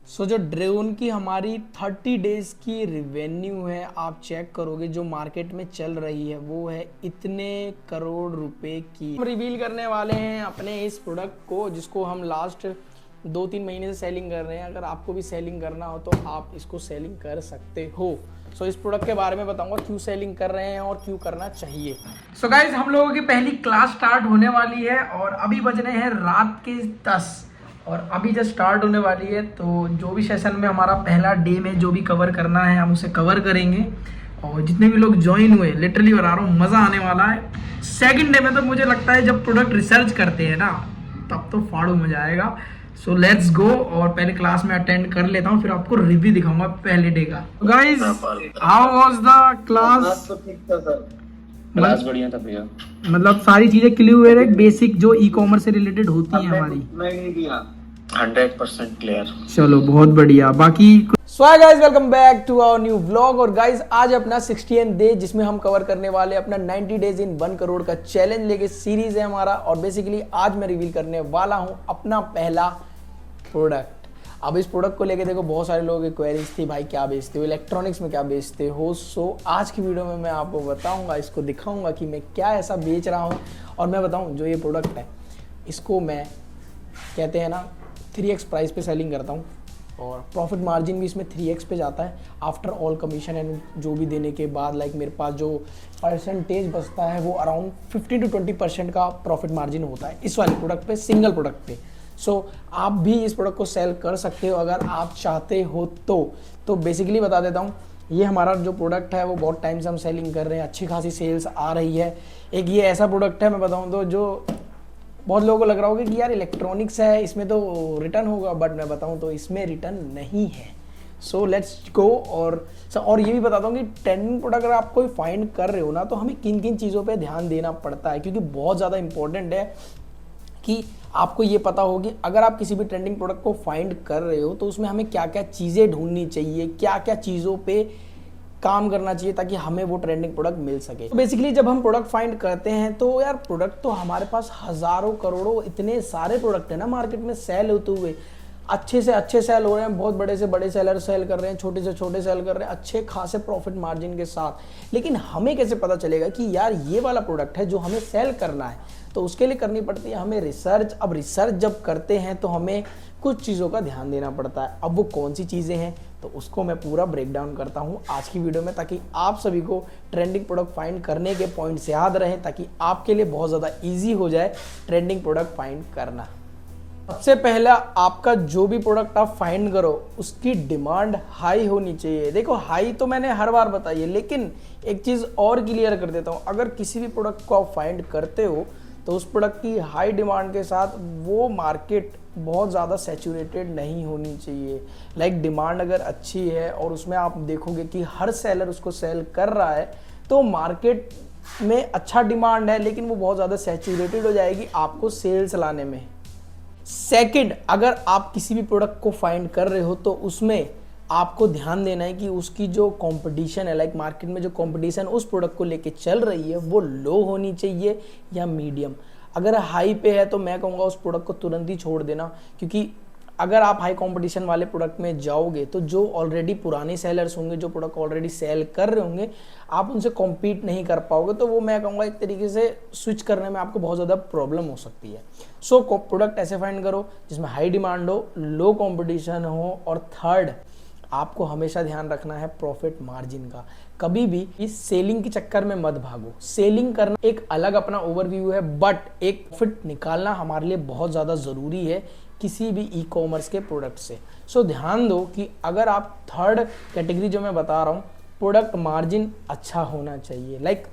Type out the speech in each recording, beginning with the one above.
जो ड्रोन की हमारी 30 डेज की रिवेन्यू है, आप चेक करोगे जो मार्केट में चल रही है वो है इतने करोड़ रुपए की। हम रिवील करने वाले हैं अपने इस प्रोडक्ट को जिसको हम लास्ट 2-3 महीने से सेलिंग कर रहे हैं। अगर आपको भी सेलिंग करना हो तो आप इसको सेलिंग कर सकते हो। इस प्रोडक्ट के बारे में बताऊंगा क्यों सेलिंग कर रहे हैं और क्यों करना चाहिए। गाइज, हम लोगों की पहली क्लास स्टार्ट होने वाली है और अभी बज रहे हैं रात के 10 और अभी जस्ट स्टार्ट होने वाली है। तो जो भी सेशन में हमारा पहला डे में जो भी कवर करना है हम उसे कवर करेंगे और जितने भी लोग ज्वाइन हुए, लिटरली बता रहा हूँ, मज़ा आने वाला है। सेकंड डे में तो मुझे लगता है जब प्रोडक्ट रिसर्च करते हैं ना तब तो फाड़ू मजा आएगा। Let's go. और पहले क्लास में अटेंड कर लेता हूँ फिर आपको रिव्यू दिखाऊंगा पहले डे का। Guys, how was the class? तो ठीक था सर, क्लास बढ़िया था भैया। मतलब सारी चीजें क्लियर है, बेसिक जो ई कॉमर्स से रिलेटेड होती हैं हमारी। मैं नहीं दिया 100% क्लियर। चलो बहुत बढ़िया। बाकी so guys, welcome back to our new vlog. और गाइस, आज अपना 60th डे जिसमें हम कवर करने वाले अपना 90 डेज इन 1 करोड़ का चैलेंज लेके सीरीज है हमारा। और बेसिकली आज मैं रिवील करने वाला हूं अपना पहला प्रोडक्ट। अब इस प्रोडक्ट को लेके देखो बहुत सारे लोगों की क्वेरीज थी, भाई क्या बेचते हो, इलेक्ट्रॉनिक्स में क्या बेचते हो। आज की वीडियो में मैं आपको बताऊंगा, इसको दिखाऊंगा कि मैं क्या ऐसा बेच रहा हूं। और मैं बताऊं जो ये प्रोडक्ट है इसको मैं कहते हैं ना 3x प्राइस पे सेलिंग करता हूं और प्रॉफिट मार्जिन भी इसमें 3x पे जाता है आफ्टर ऑल कमीशन एंड जो भी देने के बाद। लाइक मेरे पास जो परसेंटेज बचता है वो अराउंड 15 to 20% का प्रॉफिट मार्जिन होता है इस वाले प्रोडक्ट पे, सिंगल प्रोडक्ट पे। आप भी इस प्रोडक्ट को सेल कर सकते हो अगर आप चाहते हो तो बेसिकली बता देता हूँ, ये हमारा जो प्रोडक्ट है वो बहुत टाइम से हम सेलिंग कर रहे हैं, अच्छी खासी सेल्स आ रही है। एक ये ऐसा प्रोडक्ट है, मैं बताऊँ तो, जो बहुत लोगों को लग रहा होगा कि यार इलेक्ट्रॉनिक्स है इसमें तो रिटर्न होगा, बट मैं बताऊं तो इसमें रिटर्न नहीं है। Let's go. और ये भी बताता हूँ कि ट्रेंडिंग प्रोडक्ट अगर आप कोई फाइंड कर रहे हो ना तो हमें किन किन चीज़ों पे ध्यान देना पड़ता है, क्योंकि बहुत ज़्यादा इंपॉर्टेंट है कि आपको ये पता हो कि अगर आप किसी भी ट्रेंडिंग प्रोडक्ट को फाइंड कर रहे हो तो उसमें हमें क्या क्या चीज़ें ढूंढनी चाहिए, क्या क्या चीज़ों पे काम करना चाहिए ताकि हमें वो ट्रेंडिंग प्रोडक्ट मिल सके। तो बेसिकली जब हम प्रोडक्ट फाइंड करते हैं तो यार प्रोडक्ट तो हमारे पास हज़ारों करोड़ों इतने सारे प्रोडक्ट है ना मार्केट में सेल होते हुए, अच्छे से अच्छे सेल हो रहे हैं, बहुत बड़े से बड़े सेलर सेल कर रहे हैं, छोटे से छोटे सेल कर रहे हैं अच्छे खासे प्रॉफिट मार्जिन के साथ। लेकिन हमें कैसे पता चलेगा कि यार ये वाला प्रोडक्ट है जो हमें सेल करना है? तो उसके लिए करनी पड़ती है हमें रिसर्च। अब रिसर्च जब करते हैं तो हमें कुछ चीज़ों का ध्यान देना पड़ता है। अब वो कौन सी चीज़ें हैं तो उसको मैं पूरा ब्रेक डाउन करता हूँ आज की वीडियो में, ताकि आप सभी को ट्रेंडिंग प्रोडक्ट फाइंड करने के पॉइंट्स याद रहें, ताकि आपके लिए बहुत ज़्यादा ईजी हो जाए ट्रेंडिंग प्रोडक्ट फाइंड करना। सबसे पहला, आपका जो भी प्रोडक्ट आप फाइंड करो उसकी डिमांड हाई होनी चाहिए। देखो हाई तो मैंने हर बार बताई है, लेकिन एक चीज़ और क्लियर कर देता हूँ, अगर किसी भी प्रोडक्ट को आप फाइंड करते हो तो उस प्रोडक्ट की हाई डिमांड के साथ वो मार्केट बहुत ज़्यादा सैचुरेटेड नहीं होनी चाहिए। लाइक डिमांड अगर अच्छी है और उसमें आप देखोगे कि हर सेलर उसको सेल कर रहा है तो मार्केट में अच्छा डिमांड है, लेकिन वो बहुत ज़्यादा सैचुरेटेड हो जाएगी आपको सेल्स लाने में। सेकंड, अगर आप किसी भी प्रोडक्ट को फाइंड कर रहे हो तो उसमें आपको ध्यान देना है कि उसकी जो कंपटीशन है, लाइक मार्केट में जो कंपटीशन उस प्रोडक्ट को लेके चल रही है वो लो होनी चाहिए या मीडियम। अगर हाई पे है तो मैं कहूँगा उस प्रोडक्ट को तुरंत ही छोड़ देना, क्योंकि अगर आप हाई कंपटीशन वाले प्रोडक्ट में जाओगे तो जो ऑलरेडी पुराने सेलर्स होंगे, जो प्रोडक्ट ऑलरेडी सेल कर रहे होंगे, आप उनसे कॉम्पीट नहीं कर पाओगे। तो वो मैं कहूँगा एक तरीके से स्विच करने में आपको बहुत ज़्यादा प्रॉब्लम हो सकती है। प्रोडक्ट ऐसे फाइंड करो जिसमें हाई डिमांड हो, लो कॉम्पिटिशन हो। और थर्ड, आपको हमेशा ध्यान रखना है प्रॉफिट मार्जिन का। कभी भी इस सेलिंग के चक्कर में मत भागो। सेलिंग करना एक अलग अपना ओवरव्यू है, बट एक प्रॉफिट निकालना हमारे लिए बहुत ज़्यादा ज़रूरी है किसी भी ई कॉमर्स के प्रोडक्ट से। ध्यान दो कि अगर आप थर्ड कैटेगरी जो मैं बता रहा हूँ, प्रोडक्ट मार्जिन अच्छा होना चाहिए। लाइक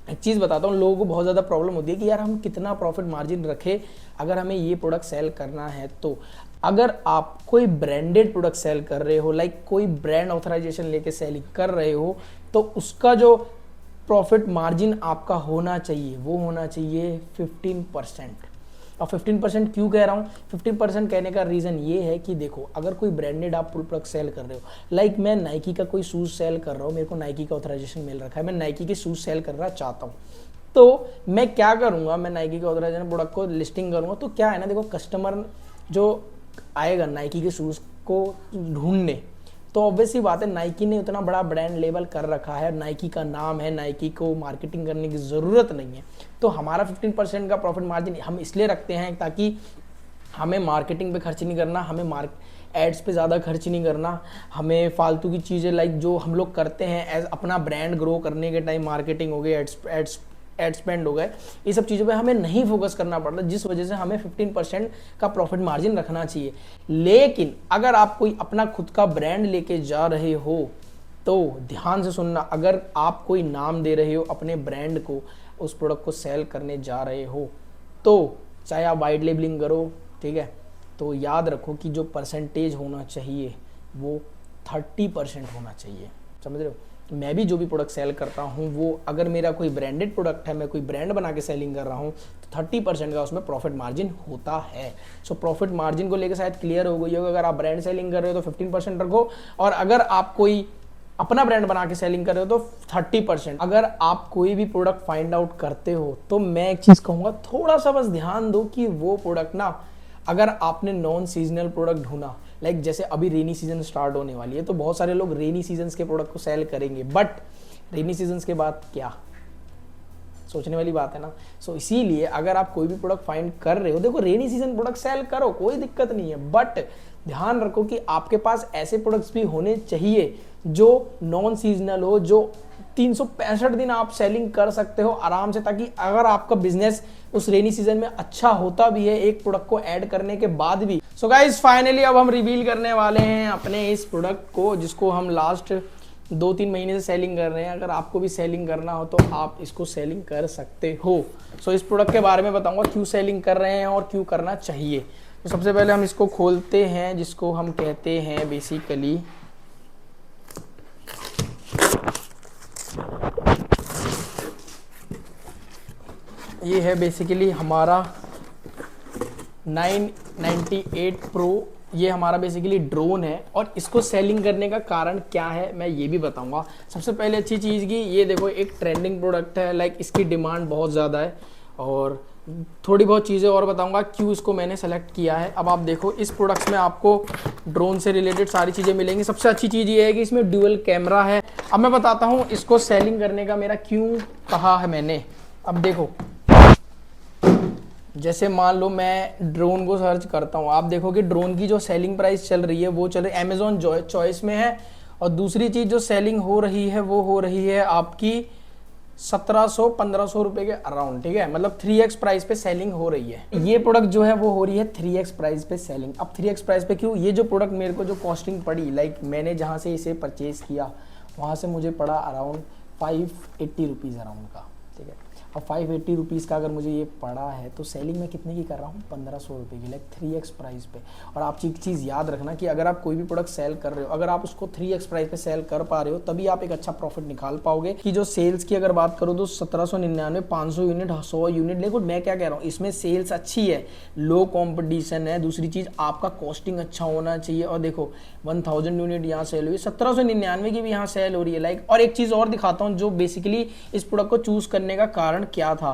एक चीज़ बताता हूँ, लोगों को बहुत ज़्यादा प्रॉब्लम होती है कि यार हम कितना प्रॉफिट मार्जिन रखें अगर हमें ये प्रोडक्ट सेल करना है। तो अगर आप कोई ब्रांडेड प्रोडक्ट सेल कर रहे हो, लाइक कोई ब्रांड ऑथराइजेशन लेके सेलिंग कर रहे हो, तो उसका जो प्रॉफिट मार्जिन आपका होना चाहिए वो होना चाहिए 15%। और 15% क्यों कह रहा हूँ? 15% कहने का रीज़न ये है कि देखो, अगर कोई ब्रांडेड आप प्रोडक्ट सेल कर रहे हो, लाइक मैं नाइकी का कोई शूज़ सेल कर रहा हूँ, मेरे को नाइकी का ऑथराइजेशन मिल रखा है, मैं नाइकी के शूज़ सेल करना चाहता हूँ, तो मैं क्या करूँगा, मैं नाइकी का ऑथराइजेशन प्रोडक्ट को लिस्टिंग करूँगा। तो क्या है ना, देखो कस्टमर जो आएगा नाइकी के शूज़ को ढूंढने, तो ऑब्वियसली बात है नाइकी ने उतना बड़ा ब्रांड लेवल कर रखा है, नाइकी का नाम है, नाइकी को मार्केटिंग करने की ज़रूरत नहीं है। तो हमारा 15% का प्रॉफिट मार्जिन हम इसलिए रखते हैं ताकि हमें मार्केटिंग पे खर्च नहीं करना, हमें एड्स पे ज़्यादा खर्च नहीं करना, हमें फालतू की चीज़ें लाइक जो हम लोग करते हैं एज अपना ब्रांड ग्रो करने के टाइम, मार्केटिंग हो गई, एड स्पेंड हो गए, ये सब चीज़ों पे हमें नहीं फोकस करना पड़ता, जिस वजह से हमें 15% का प्रॉफिट मार्जिन रखना चाहिए। लेकिन अगर आप कोई अपना खुद का ब्रांड लेके जा रहे हो तो ध्यान से सुनना, अगर आप कोई नाम दे रहे हो अपने ब्रांड को, उस प्रोडक्ट को सेल करने जा रहे हो, तो चाहे आप वाइट लेबलिंग करो, ठीक है, तो याद रखो कि जो परसेंटेज होना चाहिए वो 30% होना चाहिए। समझ रहे हो? मैं भी जो भी प्रोडक्ट सेल करता हूँ वो अगर मेरा कोई ब्रांडेड प्रोडक्ट है, मैं कोई ब्रांड बना के सेलिंग कर रहा हूँ, तो 30% का उसमें प्रॉफिट मार्जिन होता है। सो प्रॉफिट मार्जिन को लेकर शायद क्लियर हो गई होगा। अगर आप ब्रांड सेलिंग कर रहे हो तो 15% रखो, और अगर आप कोई अपना ब्रांड बना के सेलिंग कर रहे हो तो 30%। अगर आप कोई भी प्रोडक्ट फाइंड आउट करते हो तो मैं एक चीज़ कहूँगा, थोड़ा सा बस ध्यान दो कि वो प्रोडक्ट ना, अगर आपने नॉन सीजनल प्रोडक्ट ढूंढा, लाइक जैसे अभी रेनी सीजन स्टार्ट होने वाली है तो बहुत सारे लोग रेनी सीजन्स के प्रोडक्ट को सेल करेंगे, बट रेनी सीजन्स के बाद क्या, सोचने वाली बात है ना। सो इसीलिए अगर आप कोई भी प्रोडक्ट फाइंड कर रहे हो, देखो रेनी सीजन प्रोडक्ट सेल करो, कोई दिक्कत नहीं है, बट ध्यान रखो कि आपके पास ऐसे प्रोडक्ट्स भी होने चाहिए जो नॉन सीजनल हो, जो 365 दिन आप सेलिंग कर सकते हो आराम से, ताकि अगर आपका बिजनेस उस रेनी सीजन में अच्छा होता भी है एक प्रोडक्ट को ऐड करने के बाद भी। सो गाइस फाइनली अब हम रिवील करने वाले हैं अपने इस प्रोडक्ट को, जिसको हम लास्ट 2-3 महीने से सेलिंग कर रहे हैं। अगर आपको भी सेलिंग करना हो तो आप इसको सेलिंग कर सकते हो। सो इस प्रोडक्ट के बारे में बताऊंगा क्यों सेलिंग कर रहे हैं और क्यों करना चाहिए। तो सबसे पहले हम इसको खोलते हैं, जिसको हम कहते हैं बेसिकली ये है बेसिकली हमारा 998 प्रो। ये हमारा बेसिकली ड्रोन है, और इसको सेलिंग करने का कारण क्या है मैं ये भी बताऊंगा। सबसे पहले अच्छी चीज़ की ये देखो, एक ट्रेंडिंग प्रोडक्ट है, लाइक इसकी डिमांड बहुत ज़्यादा है, और थोड़ी बहुत चीज़ें और बताऊंगा क्यों इसको मैंने सेलेक्ट किया है। अब आप देखो इस प्रोडक्ट्स में आपको ड्रोन से रिलेटेड सारी चीज़ें मिलेंगी। सबसे अच्छी चीज़ ये है कि इसमें ड्यूअल कैमरा है। अब मैं बताता हूँ इसको सेलिंग करने का मेरा क्यों कहा है मैंने। अब देखो, जैसे मान लो मैं ड्रोन को सर्च करता हूँ, आप देखो कि ड्रोन की जो सेलिंग प्राइस चल रही है वो चल रही है अमेजॉन चॉइस में है, और दूसरी चीज़ जो सेलिंग हो रही है वो हो रही है आपकी 1700-1500 रुपए के अराउंड, ठीक है, मतलब 3x प्राइस पे सेलिंग हो रही है। ये प्रोडक्ट जो है वो हो रही है 3x प्राइस पे सेलिंग। अब 3x प्राइस पे क्यों? ये जो प्रोडक्ट मेरे को जो कॉस्टिंग पड़ी, लाइक मैंने जहाँ से इसे परचेज किया वहाँ से मुझे पड़ा अराउंड 580 रुपीज़ अराउंड का, ठीक है। अब 580 रुपीज़ का अगर मुझे ये पड़ा है तो सेलिंग में कितने की कर रहा हूँ? 1500 रुपये की, लाइक 3x प्राइस पे। और आप एक चीज़ याद रखना कि अगर आप कोई भी प्रोडक्ट सेल कर रहे हो, अगर आप उसको 3x प्राइस पे सेल कर पा रहे हो तभी आप एक अच्छा प्रॉफिट निकाल पाओगे। कि जो सेल्स की अगर बात करो तो 1799, 500 यूनिट, 100 यूनिट, लेकिन मैं क्या कह रहा हूँ, इसमें सेल्स अच्छी है, लो कॉम्पिटिशन है। दूसरी चीज़ आपका कॉस्टिंग अच्छा होना चाहिए। और देखो 1000 यूनिट यहाँ सेल हुई, 1799 की भी यहाँ सेल हो रही है, लाइक। और एक चीज़ और दिखाता हूँ जो बेसिकली इस प्रोडक्ट को चूज़ करने का कारण क्या था।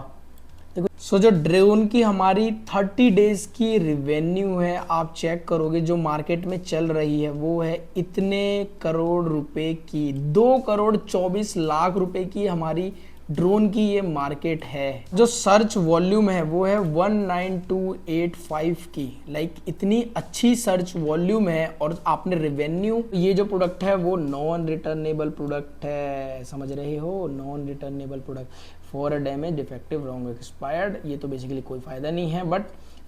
देखो सो जो ड्रोन की हमारी 30 डेज की रिवेन्यू है, आप चेक करोगे जो मार्केट में चल रही है वो है इतने करोड़ रुपए की, 2,24,00,000 रुपए की हमारी ड्रोन की ये मार्केट है। जो सर्च वॉल्यूम है वो है 19285 की, लाइक इतनी अच्छी सर्च वॉल्यूम है। और आपने रिवेन्यू, ये जो प्रोडक्ट है वो नॉन रिटर्नेबल प्रोडक्ट है, समझ रहे हो, non returnable product for damage, defective, wrong expired, ये तो बेसिकली कोई फायदा नहीं है। बट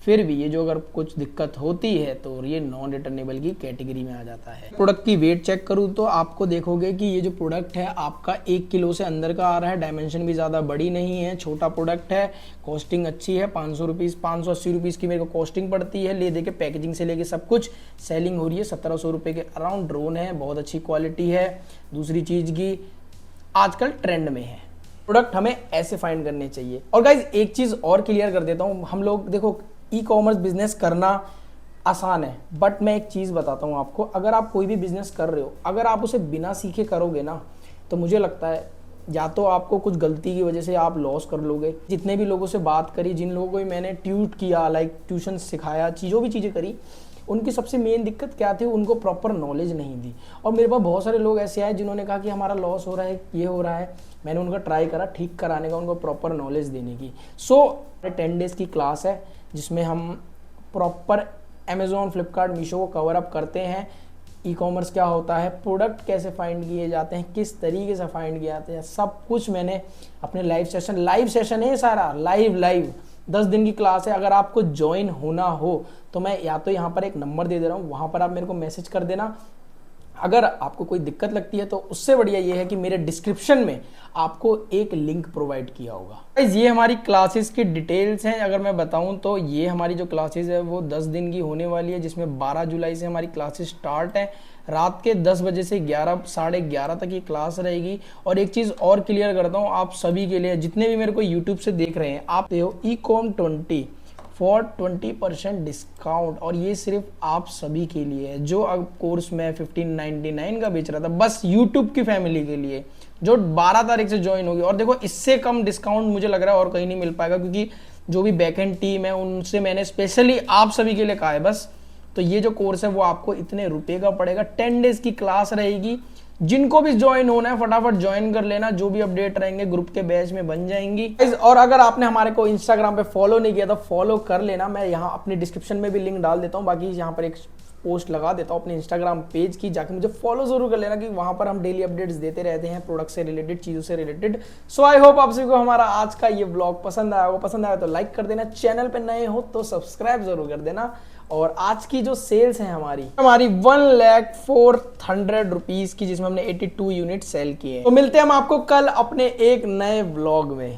फिर भी ये जो अगर कुछ दिक्कत होती है तो ये नॉन रिटर्नेबल की कैटेगरी में आ जाता है। प्रोडक्ट की वेट चेक करूँ तो आपको देखोगे कि ये जो प्रोडक्ट है आपका 1 किलो से अंदर का आ रहा है, डायमेंशन भी ज़्यादा बड़ी नहीं है, छोटा प्रोडक्ट है, कॉस्टिंग अच्छी है, 500 रुपीज़, 580 रुपीज़ की मेरे को कॉस्टिंग पड़ती है। ले दे के पैकेजिंग से लेके सब कुछ सेलिंग हो रही है 1700 रुपये के अराउंड। ड्रोन है, बहुत अच्छी क्वालिटी है। दूसरी चीज़ की आजकल ट्रेंड में है, प्रोडक्ट हमें ऐसे फाइंड करने चाहिए। और गाइज एक चीज़ और क्लियर कर देता हूँ, हम लोग देखो ई कॉमर्स बिजनेस करना आसान है, बट मैं एक चीज़ बताता हूँ आपको, अगर आप कोई भी बिजनेस कर रहे हो, अगर आप उसे बिना सीखे करोगे ना, तो मुझे लगता है या तो आपको कुछ गलती की वजह से आप लॉस कर लोगे। जितने भी लोगों से बात करी, जिन लोगों को मैंने ट्यूट किया, लाइक ट्यूशन सिखाया, जो भी चीज़ें करी, उनकी सबसे मेन दिक्कत क्या थी, उनको प्रॉपर नॉलेज नहीं थी। और मेरे पास बहुत सारे लोग ऐसे आए जिन्होंने कहा कि हमारा लॉस हो रहा है, ये हो रहा है। मैंने उनका ट्राई करा ठीक कराने का, उनको प्रॉपर नॉलेज देने की। 10 डेज़ की क्लास है जिसमें हम प्रॉपर अमेज़ॉन, फ्लिपकार्ट, मीशो को कवर अप करते हैं। ई कॉमर्स क्या होता है, प्रोडक्ट कैसे फाइंड किए जाते हैं, किस तरीके से फाइंड किए जाते हैं, सब कुछ मैंने अपने लाइव सेशन है सारा, लाइव 10 दिन की क्लास है। अगर आपको ज्वाइन होना हो तो मैं या तो यहाँ पर एक नंबर दे दे रहा हूँ, वहाँ पर आप मेरे को मैसेज कर देना। अगर आपको कोई दिक्कत लगती है तो उससे बढ़िया ये है कि मेरे डिस्क्रिप्शन में आपको एक लिंक प्रोवाइड किया होगा। गाइस ये हमारी क्लासेस की डिटेल्स हैं। अगर मैं बताऊं तो ये हमारी जो क्लासेस है वो 10 दिन की होने वाली है, जिसमें 12 जुलाई से हमारी क्लासेस स्टार्ट है। रात के 10 बजे से 11 साढ़े 11 तक ये क्लास रहेगी। और एक चीज़ और क्लियर करता हूँ आप सभी के लिए, जितने भी मेरे को यूट्यूब से देख रहे हैं, आप हो ecom20 फॉर 20% डिस्काउंट। और ये सिर्फ आप सभी के लिए है। जो अब कोर्स में 1599 का बेच रहा था, बस यूट्यूब की फैमिली के लिए जो 12 तारीख से ज्वाइन होगी। और देखो इससे कम डिस्काउंट मुझे लग रहा है और कहीं नहीं मिल पाएगा, क्योंकि जो भी बैकएंड टीम है उनसे मैंने स्पेशली आप सभी के लिए कहा है बस। तो ये जो कोर्स है वो आपको इतने रुपए का पड़ेगा। 10 डेज की क्लास रहेगी। जिनको भी ज्वाइन होना है फटाफट ज्वाइन कर लेना, जो भी अपडेट रहेंगे ग्रुप के बैच में बन जाएंगी। और अगर आपने हमारे को इंस्टाग्राम पे फॉलो नहीं किया तो फॉलो कर लेना। मैं यहाँ अपनी डिस्क्रिप्शन में भी लिंक डाल देता हूँ, बाकी यहाँ पर एक पोस्ट लगा देता हूँ अपने इंस्टाग्राम पेज की, जाके मुझे फॉलो जरूर कर लेना, कि वहाँ पर हम डेली अपडेट्स देते रहते हैं प्रोडक्ट से रिलेटेड, चीज़ों से रिलेटेड। सो आई होप आप सभी को हमारा आज का ये ब्लॉग पसंद आया होगा। पसंद आया तो लाइक कर देना, चैनल पे नए हो तो सब्सक्राइब जरूर कर देना। और आज की जो सेल्स है हमारी 1,04,100 रुपीज की, जिसमें हमने 82 यूनिट सेल किए। तो मिलते हैं हम आपको कल अपने एक नए ब्लॉग में।